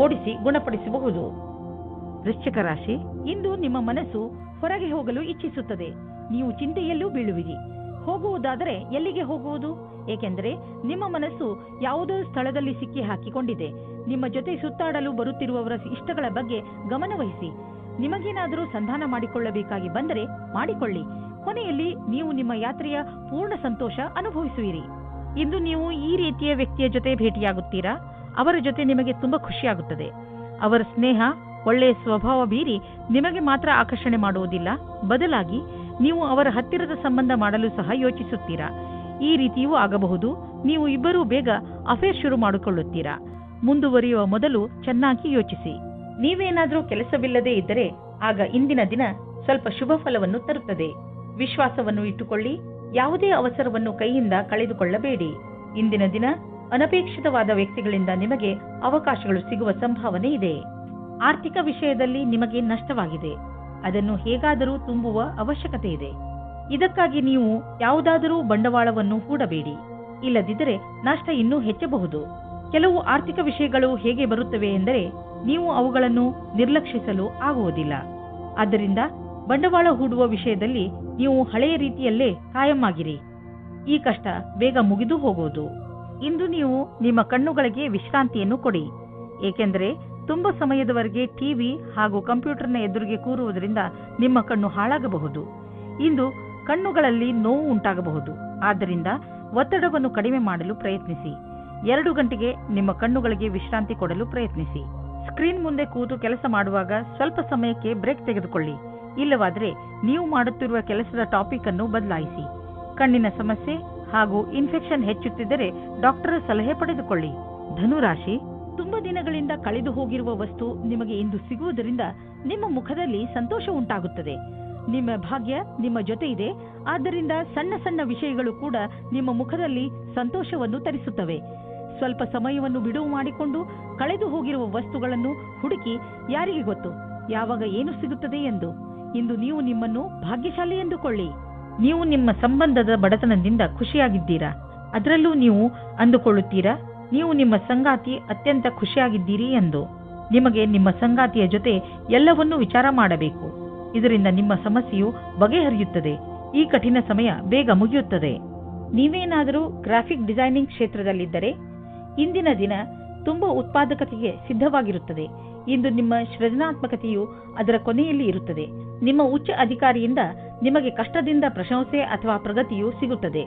ಓಡಿಸಿ ಗುಣಪಡಿಸಬಹುದು. ವೃಶ್ಚಿಕ ರಾಶಿ, ಇಂದು ನಿಮ್ಮ ಮನಸ್ಸು ಹೊರಗೆ ಹೋಗಲು ಇಚ್ಛಿಸುತ್ತದೆ. ನೀವು ಚಿಂತೆಯಲ್ಲೂ ಬೀಳುವಿರಿ. ಹೋಗುವುದಾದರೆ ಎಲ್ಲಿಗೆ ಹೋಗುವುದು? ಏಕೆಂದರೆ ನಿಮ್ಮ ಮನಸ್ಸು ಯಾವುದೋ ಸ್ಥಳದಲ್ಲಿ ಸಿಕ್ಕಿ ಹಾಕಿಕೊಂಡಿದೆ. ನಿಮ್ಮ ಜೊತೆ ಸುತ್ತಾಡಲು ಬರುತ್ತಿರುವವರ ಇಷ್ಟಗಳ ಬಗ್ಗೆ ಗಮನವಹಿಸಿ. ನಿಮಗೇನಾದರೂ ಸಂಧಾನ ಮಾಡಿಕೊಳ್ಳಬೇಕಾಗಿ ಬಂದರೆ ಮಾಡಿಕೊಳ್ಳಿ. ಕೊನೆಯಲ್ಲಿ ನೀವು ನಿಮ್ಮ ಯಾತ್ರೆಯ ಪೂರ್ಣ ಸಂತೋಷ ಅನುಭವಿಸುವಿರಿ. ಇಂದು ನೀವು ಈ ರೀತಿಯ ವ್ಯಕ್ತಿಯ ಜೊತೆ ಭೇಟಿಯಾಗುತ್ತೀರಾ. ಅವರ ಜೊತೆ ನಿಮಗೆ ತುಂಬಾ ಖುಷಿಯಾಗುತ್ತದೆ. ಅವರ ಸ್ನೇಹ, ಒಳ್ಳೆಯ ಸ್ವಭಾವ ಬೀರಿ ನಿಮಗೆ ಮಾತ್ರ ಆಕರ್ಷಣೆ ಮಾಡುವುದಿಲ್ಲ, ಬದಲಾಗಿ ನೀವು ಅವರ ಹತ್ತಿರದ ಸಂಬಂಧ ಮಾಡಲು ಸಹ ಯೋಚಿಸುತ್ತೀರಾ. ಈ ರೀತಿಯೂ ಆಗಬಹುದು. ನೀವು ಇಬ್ಬರೂ ಬೇಗ ಅಫೇರ್ ಶುರು ಮಾಡಿಕೊಳ್ಳುತ್ತೀರಾ. ಮುಂದುವರಿಯುವ ಮೊದಲು ಚೆನ್ನಾಗಿ ಯೋಚಿಸಿ. ನೀವೇನಾದರೂ ಕೆಲಸವಿಲ್ಲದೆ ಇದ್ದರೆ ಆಗ ಇಂದಿನ ದಿನ ಸ್ವಲ್ಪ ಶುಭ ಫಲವನ್ನು ತರುತ್ತದೆ. ವಿಶ್ವಾಸವನ್ನು ಇಟ್ಟುಕೊಳ್ಳಿ. ಯಾವುದೇ ಅವಸರವನ್ನು ಕೈಯಿಂದ ಕಳೆದುಕೊಳ್ಳಬೇಡಿ. ಇಂದಿನ ದಿನ ಅನಪೇಕ್ಷಿತವಾದ ವ್ಯಕ್ತಿಗಳಿಂದ ನಿಮಗೆ ಅವಕಾಶಗಳು ಸಿಗುವ ಸಂಭಾವನೆ ಇದೆ. ಆರ್ಥಿಕ ವಿಷಯದಲ್ಲಿ ನಿಮಗೆ ನಷ್ಟವಾಗಿದೆ. ಅದನ್ನು ಹೇಗಾದರೂ ತುಂಬುವ ಅವಶ್ಯಕತೆ ಇದೆ. ಇದಕ್ಕಾಗಿ ನೀವು ಯಾವುದಾದರೂ ಬಂಡವಾಳವನ್ನು ಹೂಡಬೇಡಿ. ಇಲ್ಲದಿದ್ದರೆ ನಷ್ಟ ಇನ್ನೂ ಹೆಚ್ಚಬಹುದು. ಕೆಲವು ಆರ್ಥಿಕ ವಿಷಯಗಳು ಹೇಗೆ ಬರುತ್ತವೆ ಎಂದರೆ ನೀವು ಅವುಗಳನ್ನು ನಿರ್ಲಕ್ಷಿಸಲು ಆಗುವುದಿಲ್ಲ. ಆದ್ದರಿಂದ ಬಂಡವಾಳ ಹೂಡುವ ವಿಷಯದಲ್ಲಿ ನೀವು ಹಳೆಯ ರೀತಿಯಲ್ಲೇ ಕಾಯಂ ಆಗಿರಿ. ಈ ಕಷ್ಟ ಬೇಗ ಮುಗಿದು ಹೋಗುವುದು. ಇಂದು ನೀವು ನಿಮ್ಮ ಕಣ್ಣುಗಳಿಗೆ ವಿಶ್ರಾಂತಿಯನ್ನು ಕೊಡಿ. ಏಕೆಂದರೆ ತುಂಬಾ ಸಮಯದವರೆಗೆ ಟಿವಿ ಹಾಗೂ ಕಂಪ್ಯೂಟರ್ನ ಎದುರಿಗೆ ಕೂರುವುದರಿಂದ ನಿಮ್ಮ ಕಣ್ಣು ಹಾಳಾಗಬಹುದು. ಇಂದು ಕಣ್ಣುಗಳಲ್ಲಿ ನೋವು ಉಂಟಾಗಬಹುದು. ಆದ್ದರಿಂದ ಒತ್ತಡವನ್ನು ಕಡಿಮೆ ಮಾಡಲು ಪ್ರಯತ್ನಿಸಿ. 2 ಗಂಟೆಗೆ ನಿಮ್ಮ ಕಣ್ಣುಗಳಿಗೆ ವಿಶ್ರಾಂತಿ ಕೊಡಲು ಪ್ರಯತ್ನಿಸಿ. ಸ್ಕ್ರೀನ್ ಮುಂದೆ ಕೂತು ಕೆಲಸ ಮಾಡುವಾಗ ಸ್ವಲ್ಪ ಸಮಯಕ್ಕೆ ಬ್ರೇಕ್ ತೆಗೆದುಕೊಳ್ಳಿ. ಇಲ್ಲವಾದರೆ ನೀವು ಮಾಡುತ್ತಿರುವ ಕೆಲಸದ ಟಾಪಿಕ್ ಅನ್ನು ಬದಲಾಯಿಸಿ. ಕಣ್ಣಿನ ಸಮಸ್ಯೆ ಹಾಗೂ ಇನ್ಫೆಕ್ಷನ್ ಹೆಚ್ಚುತ್ತಿದ್ದರೆ ಡಾಕ್ಟರ್ ಸಲಹೆ ಪಡೆದುಕೊಳ್ಳಿ. ಧನುರಾಶಿ, ತುಂಬಾ ದಿನಗಳಿಂದ ಕಳೆದು ಹೋಗಿರುವ ವಸ್ತು ನಿಮಗೆ ಇಂದು ಸಿಗುವುದರಿಂದ ನಿಮ್ಮ ಮುಖದಲ್ಲಿ ಸಂತೋಷ ಉಂಟಾಗುತ್ತದೆ. ನಿಮ್ಮ ಭಾಗ್ಯ ನಿಮ್ಮ ಜೊತೆ ಇದೆ. ಆದ್ದರಿಂದ ಸಣ್ಣ ಸಣ್ಣ ವಿಷಯಗಳು ಕೂಡ ನಿಮ್ಮ ಮುಖದಲ್ಲಿ ಸಂತೋಷವನ್ನು ತರಿಸುತ್ತವೆ. ಸ್ವಲ್ಪ ಸಮಯವನ್ನು ಬಿಡುವು ಮಾಡಿಕೊಂಡು ಕಳೆದು ಹೋಗಿರುವ ವಸ್ತುಗಳನ್ನು ಹುಡುಕಿ, ಯಾರಿಗೆ ಗೊತ್ತು ಯಾವಾಗ ಏನು ಸಿಗುತ್ತದೆ ಎಂದು. ಇಂದು ನೀವು ನಿಮ್ಮನ್ನು ಭಾಗ್ಯಶಾಲಿ ಎಂದುಕೊಳ್ಳಿ. ನೀವು ನಿಮ್ಮ ಸಂಬಂಧದ ಬಡತನದಿಂದ ಖುಷಿಯಾಗಿದ್ದೀರಾ. ಅದರಲ್ಲೂ ನೀವು ಅಂದುಕೊಳ್ಳುತ್ತೀರಾ ನೀವು ನಿಮ್ಮ ಸಂಗಾತಿ ಅತ್ಯಂತ ಖುಷಿಯಾಗಿದ್ದೀರಿ ಎಂದು. ನಿಮಗೆ ನಿಮ್ಮ ಸಂಗಾತಿಯ ಜೊತೆ ಎಲ್ಲವನ್ನೂ ವಿಚಾರ ಮಾಡಬೇಕು. ಇದರಿಂದ ನಿಮ್ಮ ಸಮಸ್ಯೆಯು ಬಗೆಹರಿಯುತ್ತದೆ. ಈ ಕಠಿಣ ಸಮಯ ಬೇಗ ಮುಗಿಯುತ್ತದೆ. ನೀವೇನಾದರೂ ಗ್ರಾಫಿಕ್ ಡಿಸೈನಿಂಗ್ ಕ್ಷೇತ್ರದಲ್ಲಿದ್ದರೆ ಇಂದಿನ ದಿನ ತುಂಬಾ ಉತ್ಪಾದಕತೆಗೆ ಸಿದ್ಧವಾಗಿರುತ್ತದೆ. ಇಂದು ನಿಮ್ಮ ಸೃಜನಾತ್ಮಕತೆಯು ಅದರ ಕೊನೆಯಲ್ಲಿ ಇರುತ್ತದೆ. ನಿಮ್ಮ ಉಚ್ಚ ಅಧಿಕಾರಿಯಿಂದ ನಿಮಗೆ ಕಷ್ಟದಿಂದ ಪ್ರಶಂಸೆ ಅಥವಾ ಪ್ರಗತಿಯು ಸಿಗುತ್ತದೆ.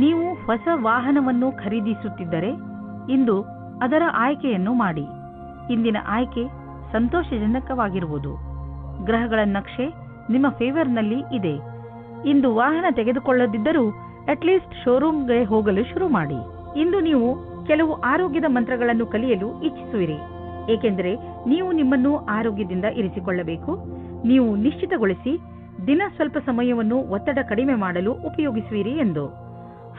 ನೀವು ಹೊಸ ವಾಹನವನ್ನು ಖರೀದಿಸುತ್ತಿದ್ದರೆ ಇಂದು ಅದರ ಆಯ್ಕೆಯನ್ನು ಮಾಡಿ. ಇಂದಿನ ಆಯ್ಕೆ ಸಂತೋಷಜನಕವಾಗಿರುವುದು. ಗ್ರಹಗಳ ನಕ್ಷೆ ನಿಮ್ಮ ಫೇವರ್ನಲ್ಲಿ ಇದೆ. ಇಂದು ವಾಹನ ತೆಗೆದುಕೊಳ್ಳದಿದ್ದರೂ ಅಟ್ಲೀಸ್ಟ್ ಶೋರೂಮ್ಗೆ ಹೋಗಲು ಶುರು ಮಾಡಿ. ಇಂದು ನೀವು ಕೆಲವು ಆರೋಗ್ಯದ ಮಂತ್ರಗಳನ್ನು ಕಲಿಯಲು ಇಚ್ಛಿಸುವಿರಿ, ಏಕೆಂದರೆ ನೀವು ನಿಮ್ಮನ್ನು ಆರೋಗ್ಯದಿಂದ ಇರಿಸಿಕೊಳ್ಳಬೇಕು. ನೀವು ನಿಶ್ಚಿತಗೊಳಿಸಿ ದಿನ ಸ್ವಲ್ಪ ಸಮಯವನ್ನು ಒತ್ತಡ ಕಡಿಮೆ ಮಾಡಲು ಉಪಯೋಗಿಸುವಿರಿ ಎಂದು.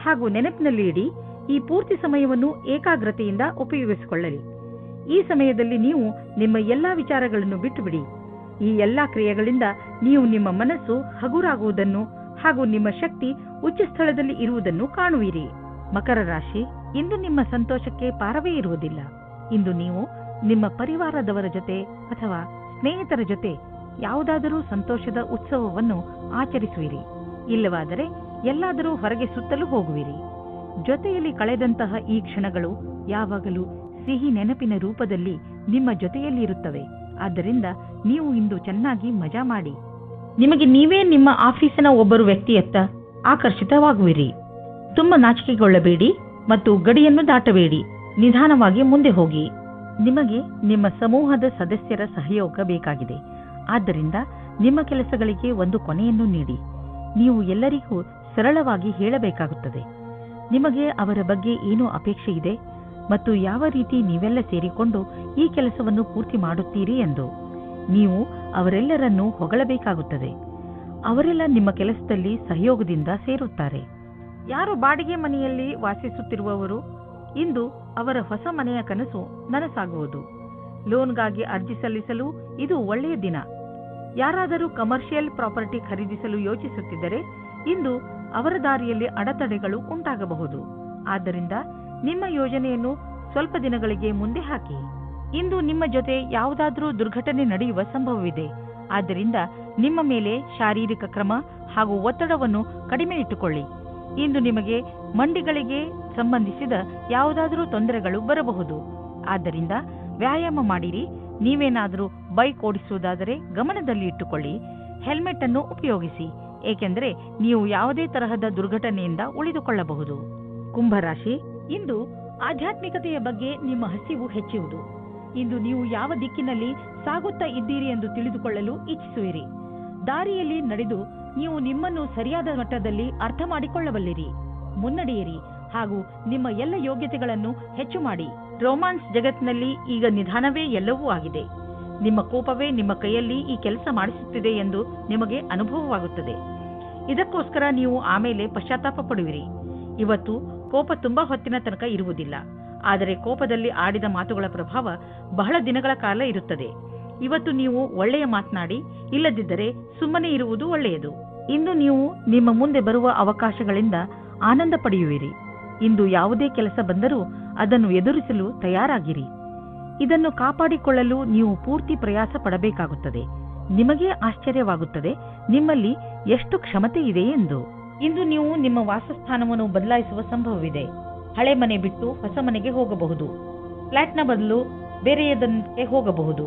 ಹಾಗೂ ನೆನಪಿನಲ್ಲಿ ಇಡಿ, ಈ ಪೂರ್ತಿ ಸಮಯವನ್ನು ಏಕಾಗ್ರತೆಯಿಂದ ಉಪಯೋಗಿಸಿಕೊಳ್ಳಲಿ. ಈ ಸಮಯದಲ್ಲಿ ನೀವು ನಿಮ್ಮ ಎಲ್ಲಾ ವಿಚಾರಗಳನ್ನು ಬಿಟ್ಟುಬಿಡಿ. ಈ ಎಲ್ಲಾ ಕ್ರಿಯೆಗಳಿಂದ ನೀವು ನಿಮ್ಮ ಮನಸ್ಸು ಹಗುರಾಗುವುದನ್ನು ಹಾಗೂ ನಿಮ್ಮ ಶಕ್ತಿ ಉಚ್ಚ ಸ್ಥಳದಲ್ಲಿ ಇರುವುದನ್ನು ಕಾಣುವಿರಿ. ಮಕರ ರಾಶಿ, ಇಂದು ನಿಮ್ಮ ಸಂತೋಷಕ್ಕೆ ಪಾರವೇ ಇರುವುದಿಲ್ಲ. ಇಂದು ನೀವು ನಿಮ್ಮ ಪರಿವಾರದವರ ಜೊತೆ ಅಥವಾ ಸ್ನೇಹಿತರ ಜೊತೆ ಯಾವುದಾದರೂ ಸಂತೋಷದ ಉತ್ಸವವನ್ನು ಆಚರಿಸುವಿರಿ. ಇಲ್ಲವಾದರೆ ಎಲ್ಲಾದರೂ ಹೊರಗೆ ಸುತ್ತಲೂ ಹೋಗುವಿರಿ. ಜೊತೆಯಲ್ಲಿ ಕಳೆದಂತಹ ಈ ಕ್ಷಣಗಳು ಯಾವಾಗಲೂ ಸಿಹಿ ನೆನಪಿನ ರೂಪದಲ್ಲಿ ನಿಮ್ಮ ಜೊತೆಯಲ್ಲಿ ಇರುತ್ತವೆ. ಆದ್ದರಿಂದ ನೀವು ಇಂದು ಚೆನ್ನಾಗಿ ಮಜಾ ಮಾಡಿ. ನಿಮಗೆ ನೀವೇ ನಿಮ್ಮ ಆಫೀಸಿನ ಒಬ್ಬರು ವ್ಯಕ್ತಿಯತ್ತ ಆಕರ್ಷಿತವಾಗುವಿರಿ. ತುಂಬ ನಾಚಿಕೆಗೊಳ್ಳಬೇಡಿ ಮತ್ತು ಗಡಿಯನ್ನು ದಾಟಬೇಡಿ. ನಿಧಾನವಾಗಿ ಮುಂದೆ ಹೋಗಿ. ನಿಮಗೆ ನಿಮ್ಮ ಸಮೂಹದ ಸದಸ್ಯರ ಸಹಯೋಗ ಬೇಕಾಗಿದೆ. ಆದ್ದರಿಂದ ನಿಮ್ಮ ಕೆಲಸಗಳಿಗೆ ಒಂದು ಕೊನೆಯನ್ನು ನೀಡಿ. ನೀವು ಎಲ್ಲರಿಗೂ ಸರಳವಾಗಿ ಹೇಳಬೇಕಾಗುತ್ತದೆ ನಿಮಗೆ ಅವರ ಬಗ್ಗೆ ಏನು ಅಪೇಕ್ಷೆ ಇದೆ ಮತ್ತು ಯಾವ ರೀತಿ ನೀವೆಲ್ಲ ಸೇರಿಕೊಂಡು ಈ ಕೆಲಸವನ್ನು ಪೂರ್ತಿ ಮಾಡುತ್ತೀರಿ ಎಂದು. ನೀವು ಅವರೆಲ್ಲರನ್ನೂ ಹೊಗಳಬೇಕಾಗುತ್ತದೆ. ಅವರೆಲ್ಲ ನಿಮ್ಮ ಕೆಲಸದಲ್ಲಿ ಸಹಯೋಗದಿಂದ ಸೇರುತ್ತಾರೆ. ಯಾರು ಬಾಡಿಗೆ ಮನೆಯಲ್ಲಿ ವಾಸಿಸುತ್ತಿರುವವರು, ಇಂದು ಅವರ ಹೊಸ ಮನೆಯ ಕನಸು ನನಸಾಗುವುದು. ಲೋನ್ಗಾಗಿ ಅರ್ಜಿ ಸಲ್ಲಿಸಲು ಇದು ಒಳ್ಳೆಯ ದಿನ. ಯಾರಾದರೂ ಕಮರ್ಷಿಯಲ್ ಪ್ರಾಪರ್ಟಿ ಖರೀದಿಸಲು ಯೋಚಿಸುತ್ತಿದ್ದರೆ ಇಂದು ಅವರ ದಾರಿಯಲ್ಲಿ ಅಡೆತಡೆಗಳು ಉಂಟಾಗಬಹುದು. ಆದ್ದರಿಂದ ನಿಮ್ಮ ಯೋಜನೆಯನ್ನು ಸ್ವಲ್ಪ ದಿನಗಳಿಗೆ ಮುಂದೆ ಹಾಕಿ. ಇಂದು ನಿಮ್ಮ ಜೊತೆ ಯಾವುದಾದರೂ ದುರ್ಘಟನೆ ನಡೆಯುವ ಸಂಭವವಿದೆ. ಆದ್ದರಿಂದ ನಿಮ್ಮ ಮೇಲೆ ಶಾರೀರಿಕ ಕ್ರಮ ಹಾಗೂ ಒತ್ತಡವನ್ನು ಕಡಿಮೆ ಇಟ್ಟುಕೊಳ್ಳಿ. ಇಂದು ನಿಮಗೆ ಮಂಡಿಗಳಿಗೆ ಸಂಬಂಧಿಸಿದ ಯಾವುದಾದರೂ ತೊಂದರೆಗಳು ಬರಬಹುದು. ಆದ್ದರಿಂದ ವ್ಯಾಯಾಮ ಮಾಡಿರಿ. ನೀವೇನಾದರೂ ಬೈಕ್ ಓಡಿಸುವುದಾದರೆ ಗಮನದಲ್ಲಿ ಇಟ್ಟುಕೊಳ್ಳಿ. ಹೆಲ್ಮೆಟ್ ಅನ್ನು ಉಪಯೋಗಿಸಿ, ಏಕೆಂದರೆ ನೀವು ಯಾವುದೇ ತರಹದ ದುರ್ಘಟನೆಯಿಂದ ಉಳಿದುಕೊಳ್ಳಬಹುದು. ಕುಂಭರಾಶಿ, ಇಂದು ಆಧ್ಯಾತ್ಮಿಕತೆಯ ಬಗ್ಗೆ ನಿಮ್ಮ ಹಸಿವು ಹೆಚ್ಚುವುದು. ಇಂದು ನೀವು ಯಾವ ದಿಕ್ಕಿನಲ್ಲಿ ಸಾಗುತ್ತಾ ಇದ್ದೀರಿ ಎಂದು ತಿಳಿದುಕೊಳ್ಳಲು ಇಚ್ಛಿಸುವಿರಿ. ದಾರಿಯಲ್ಲಿ ನಡೆದು ನೀವು ನಿಮ್ಮನ್ನು ಸರಿಯಾದ ಮಟ್ಟದಲ್ಲಿ ಅರ್ಥ ಮಾಡಿಕೊಳ್ಳಬಲ್ಲಿರಿ. ಮುನ್ನಡೆಯಿರಿ ಹಾಗೂ ನಿಮ್ಮ ಎಲ್ಲ ಯೋಗ್ಯತೆಗಳನ್ನು ಹೆಚ್ಚು ಮಾಡಿ. ರೋಮಾನ್ಸ್ ಜಗತ್ತಿನಲ್ಲಿ ಈಗ ನಿಧಾನವೇ ಎಲ್ಲವೂ ಆಗಿದೆ. ನಿಮ್ಮ ಕೋಪವೇ ನಿಮ್ಮ ಕೈಯಲ್ಲಿ ಈ ಕೆಲಸ ಮಾಡಿಸುತ್ತಿದೆ ಎಂದು ನಿಮಗೆ ಅನುಭವವಾಗುತ್ತದೆ. ಇದಕ್ಕೋಸ್ಕರ ನೀವು ಆಮೇಲೆ ಪಶ್ಚಾತ್ತಾಪ ಪಡುವಿರಿ. ಇವತ್ತು ಕೋಪ ತುಂಬಾ ಹೊತ್ತಿನ ತನಕ ಇರುವುದಿಲ್ಲ, ಆದರೆ ಕೋಪದಲ್ಲಿ ಆಡಿದ ಮಾತುಗಳ ಪ್ರಭಾವ ಬಹಳ ದಿನಗಳ ಕಾಲ ಇರುತ್ತದೆ. ಇವತ್ತು ನೀವು ಒಳ್ಳೆಯ ಮಾತನಾಡಿ, ಇಲ್ಲದಿದ್ದರೆ ಸುಮ್ಮನೆ ಇರುವುದು ಒಳ್ಳೆಯದು. ಇಂದು ನೀವು ನಿಮ್ಮ ಮುಂದೆ ಬರುವ ಅವಕಾಶಗಳಿಂದ ಆನಂದ ಪಡೆಯುವಿರಿ. ಇಂದು ಯಾವುದೇ ಕೆಲಸ ಬಂದರೂ ಅದನ್ನು ಎದುರಿಸಲು ತಯಾರಾಗಿರಿ. ಇದನ್ನು ಕಾಪಾಡಿಕೊಳ್ಳಲು ನೀವು ಪೂರ್ತಿ ಪ್ರಯಾಸ ಪಡಬೇಕಾಗುತ್ತದೆ. ನಿಮಗೇ ಆಶ್ಚರ್ಯವಾಗುತ್ತದೆ ನಿಮ್ಮಲ್ಲಿ ಎಷ್ಟು ಕ್ಷಮತೆ ಇದೆ ಎಂದು. ಇಂದು ನೀವು ನಿಮ್ಮ ವಾಸಸ್ಥಾನವನ್ನು ಬದಲಾಯಿಸುವ ಸಂಭವವಿದೆ. ಹಳೆ ಮನೆ ಬಿಟ್ಟು ಹೊಸ ಮನೆಗೆ ಹೋಗಬಹುದು. ಫ್ಲಾಟ್ನ ಬದಲು ಬೇರೆಯದಕ್ಕೆ ಹೋಗಬಹುದು.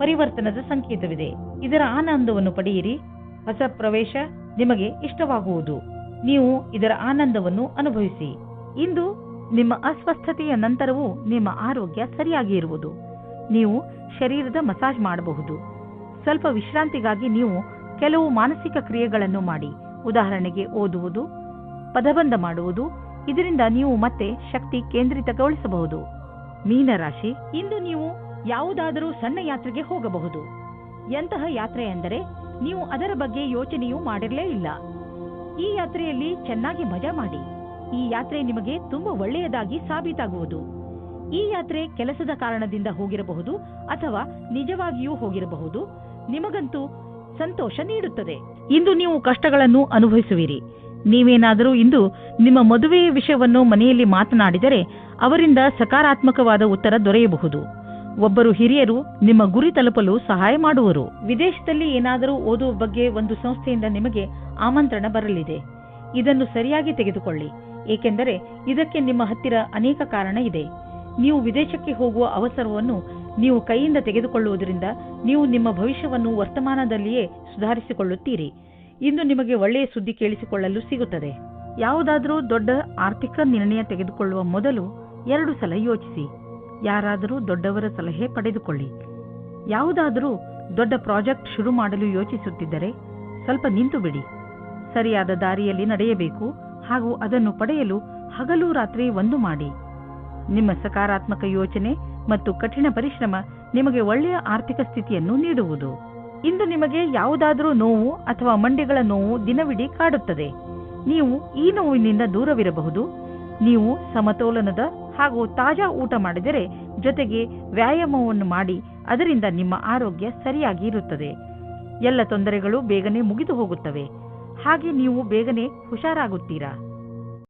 ಪರಿವರ್ತನದ ಸಂಕೇತವಿದೆ. ಇದರ ಆನಂದವನ್ನು ಪಡೆಯಿರಿ. ಹೊಸ ಪ್ರವೇಶ ನಿಮಗೆ ಇಷ್ಟವಾಗುವುದು. ನೀವು ಇದರ ಆನಂದವನ್ನು ಅನುಭವಿಸಿ. ಇಂದು ನಿಮ್ಮ ಅಸ್ವಸ್ಥತೆಯ ನಂತರವೂ ನಿಮ್ಮ ಆರೋಗ್ಯ ಸರಿಯಾಗಿ ಇರುವುದು. ನೀವು ಶರೀರದ ಮಸಾಜ್ ಮಾಡಬಹುದು. ಸ್ವಲ್ಪ ವಿಶ್ರಾಂತಿಗಾಗಿ ನೀವು ಕೆಲವು ಮಾನಸಿಕ ಕ್ರಿಯೆಗಳನ್ನು ಮಾಡಿ. ಉದಾಹರಣೆಗೆ ಓದುವುದು, ಪದಬಂಧ ಮಾಡುವುದು. ಇದರಿಂದ ನೀವು ಮತ್ತೆ ಶಕ್ತಿ ಕೇಂದ್ರಿತಗೊಳಿಸಬಹುದು. ಮೀನರಾಶಿ, ಇಂದು ನೀವು ಯಾವುದಾದರೂ ಸಣ್ಣ ಯಾತ್ರೆಗೆ ಹೋಗಬಹುದು. ಎಂತಹ ಯಾತ್ರೆ ಎಂದರೆ ನೀವು ಅದರ ಬಗ್ಗೆ ಯೋಚನೆಯೂ ಮಾಡಿರಲೇ ಇಲ್ಲ. ಈ ಯಾತ್ರೆಯಲ್ಲಿ ಚೆನ್ನಾಗಿ ಮಜಾ ಮಾಡಿ. ಈ ಯಾತ್ರೆ ನಿಮಗೆ ತುಂಬಾ ಒಳ್ಳೆಯದಾಗಿ ಸಾಬೀತಾಗುವುದು. ಈ ಯಾತ್ರೆ ಕೆಲಸದ ಕಾರಣದಿಂದ ಹೋಗಿರಬಹುದು ಅಥವಾ ನಿಜವಾಗಿಯೂ ಹೋಗಿರಬಹುದು. ನಿಮಗಂತೂ ಸಂತೋಷ ನೀಡುತ್ತದೆ. ಇಂದು ನೀವು ಕಷ್ಟಗಳನ್ನು ಅನುಭವಿಸುವಿರಿ. ನೀವೇನಾದರೂ ಇಂದು ನಿಮ್ಮ ಮದುವೆಯ ವಿಷಯವನ್ನು ಮನೆಯಲ್ಲಿ ಮಾತನಾಡಿದರೆ ಅವರಿಂದ ಸಕಾರಾತ್ಮಕವಾದ ಉತ್ತರ ದೊರೆಯಬಹುದು. ಒಬ್ಬರು ಹಿರಿಯರು ನಿಮ್ಮ ಗುರಿ ತಲುಪಲು ಸಹಾಯ ಮಾಡುವರು. ವಿದೇಶದಲ್ಲಿ ಏನಾದರೂ ಓದುವ ಬಗ್ಗೆ ಒಂದು ಸಂಸ್ಥೆಯಿಂದ ನಿಮಗೆ ಆಮಂತ್ರಣ ಬರಲಿದೆ. ಇದನ್ನು ಸರಿಯಾಗಿ ತೆಗೆದುಕೊಳ್ಳಿ, ಏಕೆಂದರೆ ಇದಕ್ಕೆ ನಿಮ್ಮ ಹತ್ತಿರ ಅನೇಕ ಕಾರಣ ಇದೆ. ನೀವು ವಿದೇಶಕ್ಕೆ ಹೋಗುವ ಅವಸರವನ್ನು ನೀವು ಕೈಯಿಂದ ತೆಗೆದುಕೊಳ್ಳುವುದರಿಂದ ನೀವು ನಿಮ್ಮ ಭವಿಷ್ಯವನ್ನು ವರ್ತಮಾನದಲ್ಲಿಯೇ ಸುಧಾರಿಸಿಕೊಳ್ಳುತ್ತೀರಿ. ಇಂದು ನಿಮಗೆ ಒಳ್ಳೆಯ ಸುದ್ದಿ ಕೇಳಿಸಿಕೊಳ್ಳಲು ಸಿಗುತ್ತದೆ. ಯಾವುದಾದರೂ ದೊಡ್ಡ ಆರ್ಥಿಕ ನಿರ್ಣಯ ತೆಗೆದುಕೊಳ್ಳುವ ಮೊದಲು 2 ಸಲ ಯೋಚಿಸಿ. ಯಾರಾದರೂ ದೊಡ್ಡವರ ಸಲಹೆ ಪಡೆದುಕೊಳ್ಳಿ. ಯಾವುದಾದರೂ ದೊಡ್ಡ ಪ್ರಾಜೆಕ್ಟ್ ಶುರು ಮಾಡಲು ಯೋಚಿಸುತ್ತಿದ್ದರೆ ಸ್ವಲ್ಪ ನಿಂತು ಬಿಡಿ. ಸರಿಯಾದ ದಾರಿಯಲ್ಲಿ ನಡೆಯಬೇಕು ಹಾಗೂ ಅದನ್ನು ಪಡೆಯಲು ಹಗಲು ರಾತ್ರಿ ಒಂದು ಮಾಡಿ. ನಿಮ್ಮ ಸಕಾರಾತ್ಮಕ ಯೋಚನೆ ಮತ್ತು ಕಠಿಣ ಪರಿಶ್ರಮ ನಿಮಗೆ ಒಳ್ಳೆಯ ಆರ್ಥಿಕ ಸ್ಥಿತಿಯನ್ನು ನೀಡುವುದು. ಇಂದು ನಿಮಗೆ ಯಾವುದಾದರೂ ನೋವು ಅಥವಾ ಮಂಡಿಗಳ ನೋವು ದಿನವಿಡೀ ಕಾಡುತ್ತದೆ. ನೀವು ಈ ನೋವಿನಿಂದ ದೂರವಿರಬಹುದು. ನೀವು ಸಮತೋಲನದ ಹಾಗೂ ತಾಜಾ ಊಟ ಮಾಡಿದರೆ, ಜೊತೆಗೆ ವ್ಯಾಯಾಮವನ್ನು ಮಾಡಿ, ಅದರಿಂದ ನಿಮ್ಮ ಆರೋಗ್ಯ ಸರಿಯಾಗಿ ಇರುತ್ತದೆ. ಎಲ್ಲ ತೊಂದರೆಗಳು ಬೇಗನೆ ಮುಗಿದು ಹೋಗುತ್ತವೆ. ಹಾಗೆ ನೀವು ಬೇಗನೆ ಹುಷಾರಾಗುತ್ತೀರಾ.